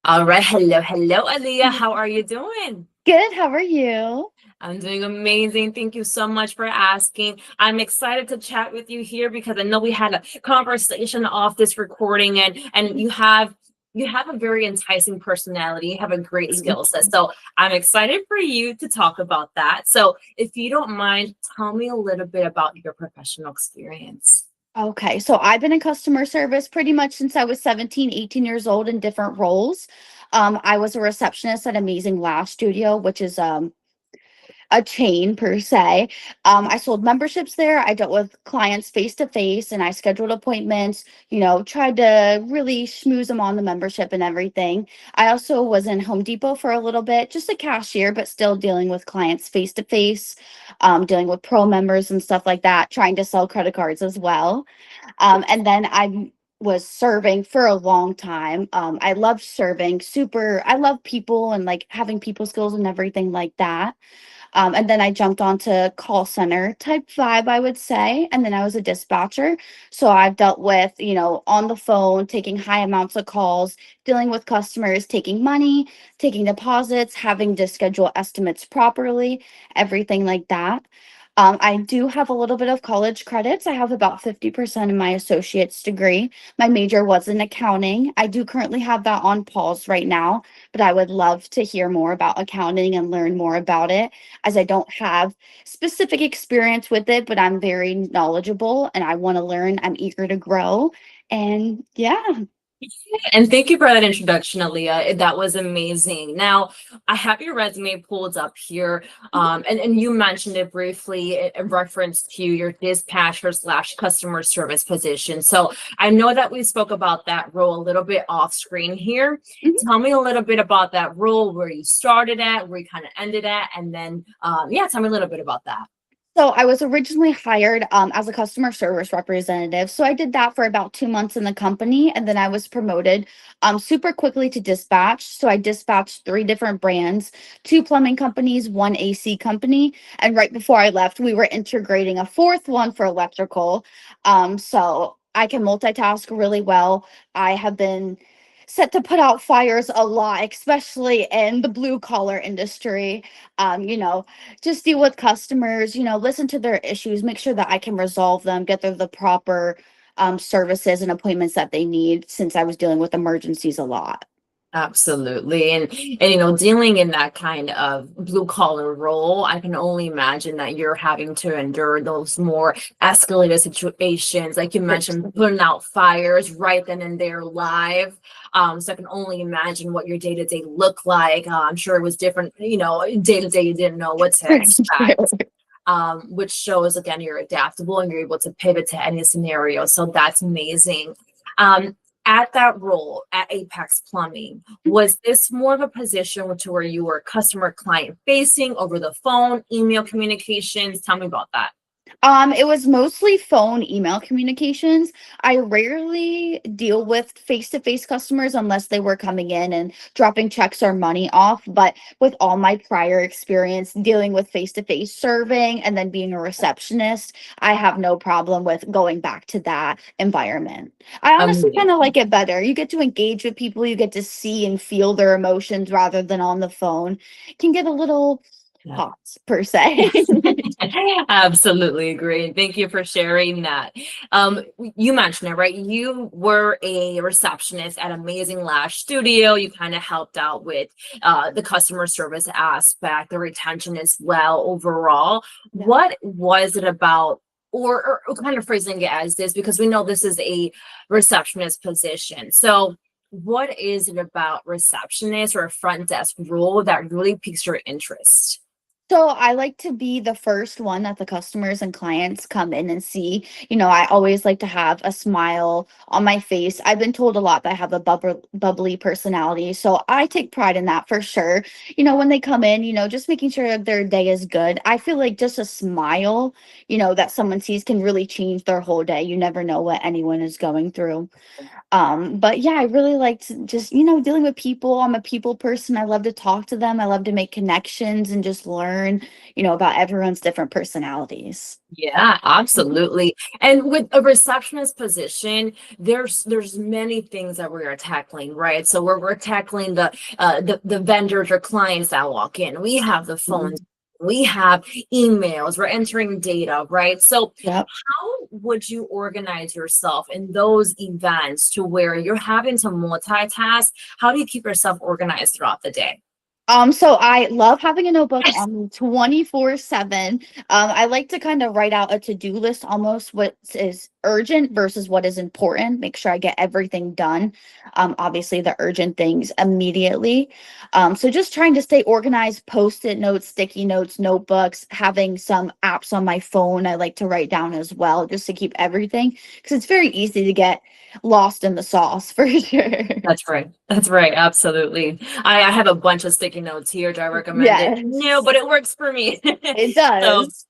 All right. Hello, Aaliyah. How are you doing? Good, how are you? I'm doing amazing. Thank you so much for asking. I'm excited to chat with you here because I know we had a conversation off this recording and you have a very enticing personality. You have a great skill set. So I'm excited for you to talk about that. So if you don't mind, tell me a little bit about your professional experience. Okay, so I've been in customer service pretty much since I was 17, 18 years old in different roles. I was a receptionist at Amazing Lash Studio, which is a chain per se. I sold memberships there. I dealt with clients face to face and I scheduled appointments, tried to really schmooze them on the membership and everything. I also was in Home Depot for a little bit, just a cashier, but still dealing with clients face to face, dealing with pro members and stuff like that, trying to sell credit cards as well. And then I was serving for a long time. I loved serving, I love people and like having people skills and everything like that. And then I jumped onto call center type vibe, I would say. And then I was a dispatcher. So I've dealt with, on the phone, taking high amounts of calls, dealing with customers, taking money, taking deposits, having to schedule estimates properly, everything like that. I do have a little bit of college credits. I have about 50% in my associate's degree. My major was in accounting. I do currently have that on pause right now, but I would love to hear more about accounting and learn more about it as I don't have specific experience with it, but I'm very knowledgeable and I want to learn. I'm eager to grow. And yeah. And thank you for that introduction, Aaliyah. That was amazing. Now, I have your resume pulled up here, and you mentioned it briefly in reference to your dispatcher slash customer service position. So I know that we spoke about that role a little bit off screen here. Mhm. Tell me a little bit about that role, where you started at, where you kind of ended at, and then, yeah, tell me a little bit about that. So I was originally hired as a customer service representative. So I did that for about 2 months in the company, and then I was promoted super quickly to dispatch. So I dispatched three different brands, two plumbing companies, one AC company, and right before I left, we were integrating a fourth one for electrical. So I can multitask really well. I have been set to put out fires a lot, especially in the blue collar industry. Um, you know, just deal with customers, listen to their issues, make sure that I can resolve them, get them the proper services and appointments that they need since I was dealing with emergencies a lot. Absolutely. And dealing in that kind of blue collar role, I can only imagine that you're having to endure those more escalated situations, like you mentioned, putting out fires right then and there live. So I can only imagine what your day to day looked like. I'm sure it was different, day to day you didn't know what to expect. Which shows again you're adaptable and you're able to pivot to any scenario. So that's amazing. Um, at that role at Apex Plumbing, was this more of a position to where you were customer client facing over the phone, email communications? Tell me about that. It was mostly phone, email communications. I rarely deal with face-to-face customers unless they were coming in and dropping checks or money off. But with all my prior experience dealing with face-to-face serving and then being a receptionist, I have no problem with going back to that environment. I honestly kind of Amazing. like it better. You get to engage with people, you get to see and feel their emotions rather than on the phone. Can get a little hot per se. Absolutely agree. Thank you for sharing that. You mentioned it, right? You were a receptionist at Amazing Lash Studio. You kind of helped out with the customer service aspect, the retention as well overall. Yeah. What was it about, or kind of phrasing it as this, because we know this is a receptionist position. So what is it about receptionist or a front desk role that really piques your interest? So I like to be the first one that the customers and clients come in and see. I always like to have a smile on my face. I've been told a lot that I have a bubbly personality. So I take pride in that for sure. When they come in, just making sure that their day is good. I feel like just a smile, that someone sees can really change their whole day. You never know what anyone is going through. But yeah, I really liked just, dealing with people. I'm a people person. I love to talk to them. I love to make connections and just learn learn, about everyone's different personalities. Yeah, Mhm. absolutely. And with a receptionist position, there's many things that we are tackling, right? So we're tackling the vendors or clients that walk in. We have the phones, Mhm. we have emails, we're entering data, right? So Yep. how would you organize yourself in those events to where you're having to multitask? How do you keep yourself organized throughout the day? So I love having a notebook on me 24/7. I like to kind of write out a to-do list, almost what is urgent versus what is important. Make sure I get everything done. Obviously the urgent things immediately. So just trying to stay organized, post-it notes, sticky notes, notebooks, having some apps on my phone I like to write down as well, just to keep everything, because it's very easy to get lost in the sauce for sure. That's right. That's right. Absolutely. I have a bunch of sticky notes here. Do I recommend it? No, Yes, but it works for me. it So does.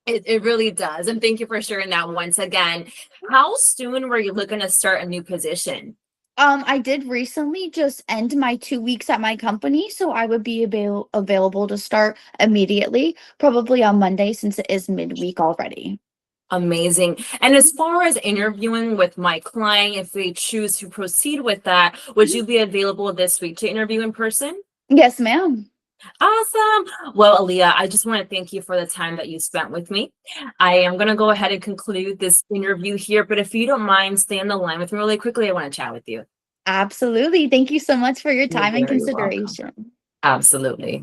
it really does. And thank you for sharing that once again. How soon were you looking to start a new position? I did recently just end my 2 weeks at my company, so I would be available to start immediately, probably on Monday since it is midweek already. Amazing. And as far as interviewing with my client, if they choose to proceed with that, would Mhm. you be available this week to interview in person? Yes, ma'am. Awesome. Well, Aaliyah, I just want to thank you for the time that you spent with me. I am going to go ahead and conclude this interview here, but if you don't mind, stay on the line with me really quickly. I want to chat with you. Absolutely. Thank you so much for your You're time and very welcome. consideration. Absolutely.